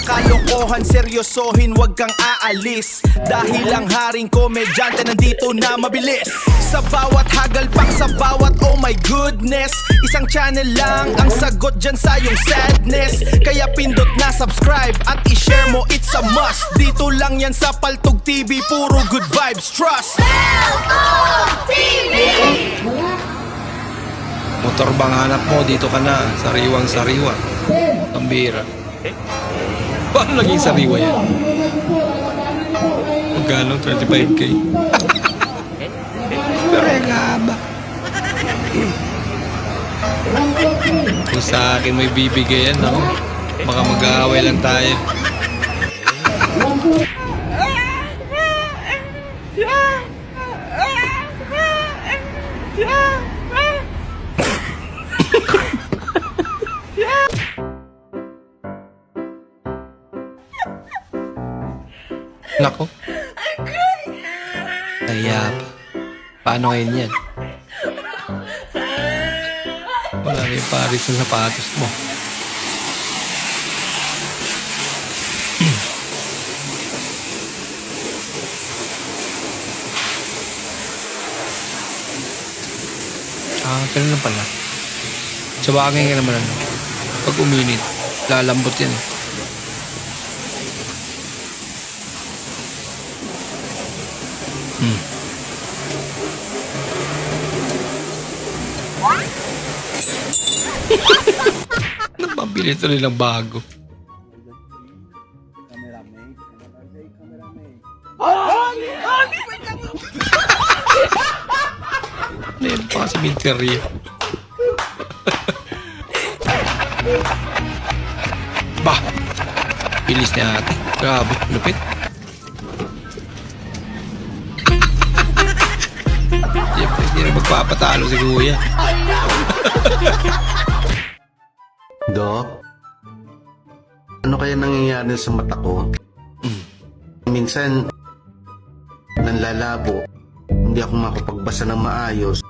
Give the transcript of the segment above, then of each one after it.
mga kalokohan, seryosohin, wag kang aalis. Dahil ang haring komedyante nandito na mabilis. Sa bawat hagalpak, sa bawat oh my goodness, isang channel lang ang sagot dyan sa iyong sadness. Kaya pindot na subscribe at i-share mo, it's a must. Dito lang yan sa Paltog TV, puro good vibes, trust. Paltog TV! Motor bang hanap mo? Dito ka na. Sariwang sariwa. Pambira. Paano naging sariwa yan? Magkano? 25k? Pero nga ba? Kung sa akin may bibigay yan, no? Baka mag-aaway lang tayo. Nako. Kaya pa. Paano ngayon yan? Wala na yung paris sa sapatos mo. Ganun lang pala. Sa bagay nga naman ano. Pag uminit, lalambot yan eh. Napabili ito nilang bago. Ngayon pa si Minteria. Bah! Bilis niya ate. Grabe, lupit. Hindi na magpapatalo si Kuya. Dok, ano kaya nangyayari sa mata ko? Minsan, nanlalabo. Hindi ako makapagbasa ng maayos.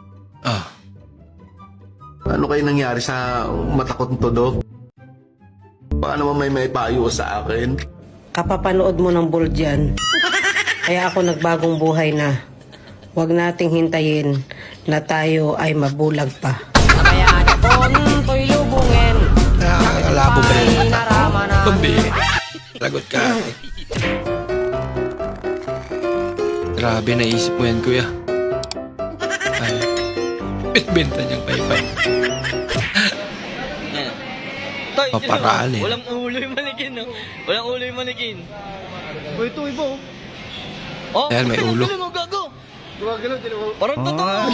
Ano kaya nangyari sa mata ko nito, Dok? Paano may payo sa akin? Kapapanood mo ng bull dyan. Kaya ako nagbagong buhay na. Huwag nating hintayin na tayo ay mabulag pa. Kaya ako ko'y lubungin. Nakakalabo ba yung mata ko? Bambi. Lagot ka. Grabe, naisip mo yan, Kuya. Ay, bitbenta niyang paypay. Paparaan eh. Walang ulo yung manikin, no? Walang ulo yung manikin. O, ito, iba, oh. Oh, ayan, may ulo. Gago. Parang totoo.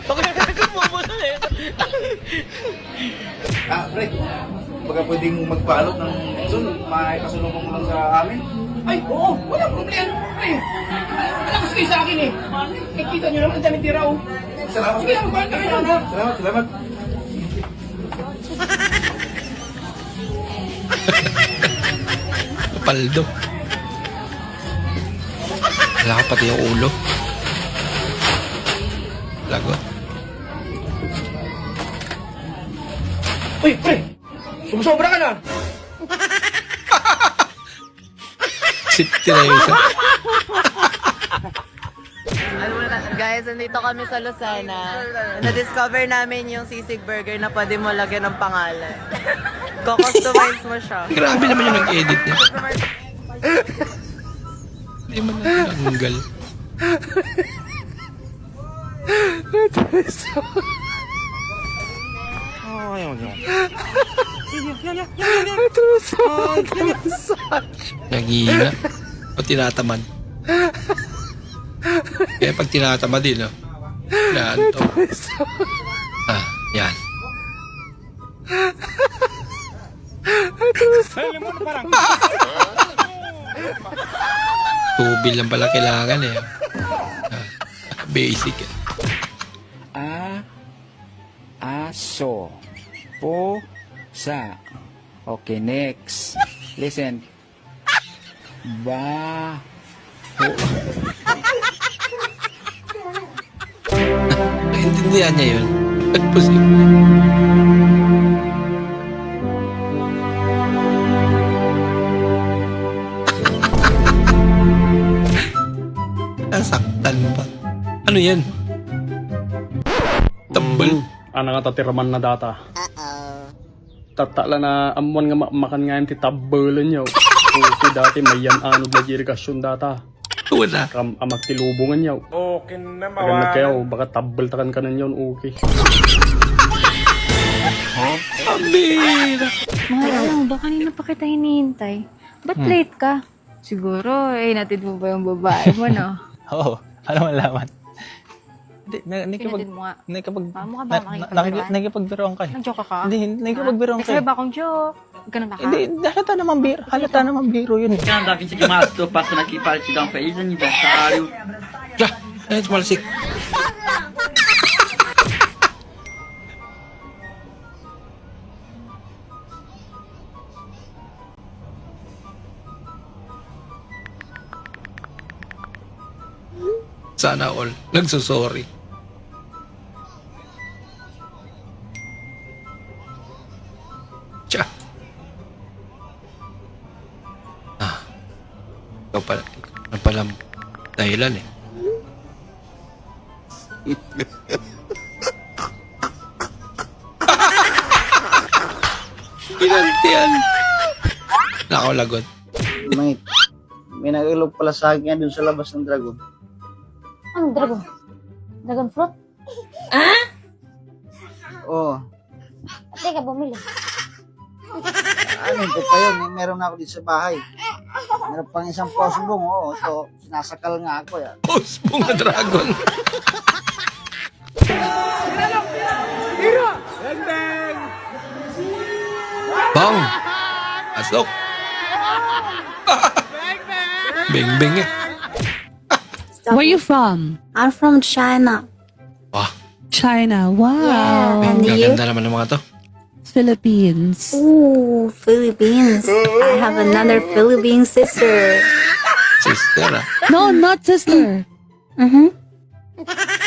Pagkakagal mo mo na eh. Pre, baka pwedeng magpaalok ng Enson, makakasunong mo lang sa amin? Ay, oo, walang problema. Pre, malakas kayo sa akin eh. Nakikita nyo naman ang dami tira, oh. Salamat. Sige, magpahal ka kayo. Salamat. Paldo. Wala ka pati yung ulo. Lagot. Uy, pre, sumusobra ka na. Sipti na yun siya. Guys, nandito kami sa Lucena. Na-discover namin yung sisig burger na pwede mo lagyan ng pangalan. Kukustomize mo siya. Grabe naman yung nag-edit niya. Hindi man natin nanggal. Nangihina. O tinatamad. Kaya pag tinatamad din, no? Yan to. Yan. Tubil lang pala kailangan eh. Basic eh. Aso. Pusa. Okay, next. Listen. Naintindihan niya yun. Ba't posible? Tanpa. Ano yan? Tambal. Ano nga tatiraman na data? Tatala na amuan nga makan nga yung titabulan nyo. Kasi dati may yan anod na jirikasyon data. Wala. Amak tilubungan nyo. Okay na mawalan. Kayo, baka tabal-takan ka na yun, okay. Ambira. Mahal, ba kanina pa kita hinihintay? Ba't late ka? Siguro, natid mo ba yung babae mo, no? Oo, alam mo laman. Hindi, Pinatid mo nga. Mukha ba nakikipagbiroan ka. Nag-joke ka? Hindi, nakikipagbiroan ka. Kasi ba akong joke? Ganun ba ka? Hindi, halata naman biro yun. Andava de mato passando aqui para te dar um feliz aniversário. Ya, ay, tumalsik. Sana all. Nagsusorry. Tsa. Ikaw pala. Ano pala dahilan eh. Kinantian. Nakalagot. Mate, may nag-ilog pala sa akin dun sa labas ng dragon. Anong dragon? Dragon fruit? Oo. Teka, bumili. Ano ko pa yun, meron na ako dito sa bahay. Meron pang isang posbong, oo. Ito, sinasakal nga ako yan. Posbong na dragon. Bang! Asok! Bing-bing eh. Where you from? I'm from China. Wah, China. Wow. Yeah. And you? gaganda naman ng mga to. Philippines. Ooh, Philippines. I have another Philippine sister. Sister ah. No, not sister. Mm-hmm.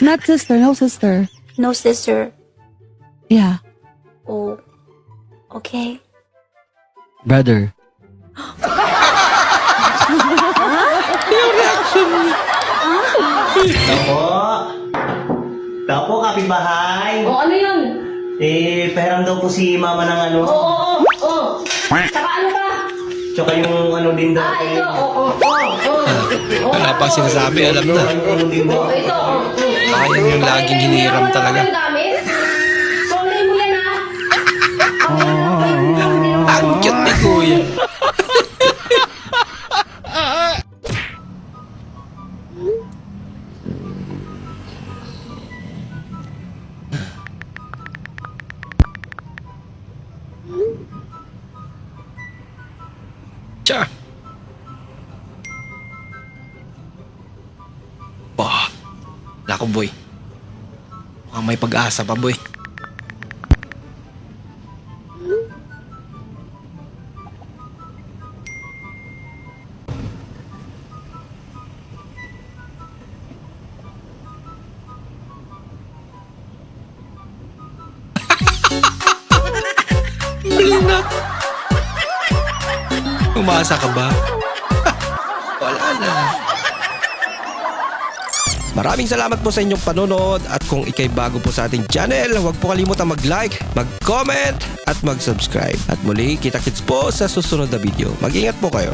Not sister. No sister. No sister. Yeah. Oh, okay. Brother. Tapo, kapitbahay. Oh, ano yun? Pahiram daw po si mama ng ano. Oo. Saka ano ka? Tsaka yung ano din daw. Wala pa sinasabi, alam na. Ano din daw. Ayan yung laging hiniram talaga. Solay mo yan, ha? Ang cute ni Kuya. Tsa. Bah. Naku, boy. Mukhang may pag-asa pa, boy. Malina. Umasa ka ba? Wala na. Maraming salamat po sa inyong panonood at kung ikay bago po sa ating channel, huwag po kalimutang mag-like, mag-comment at mag-subscribe. At muli, kita-kits po sa susunod na video. Mag-ingat po kayo.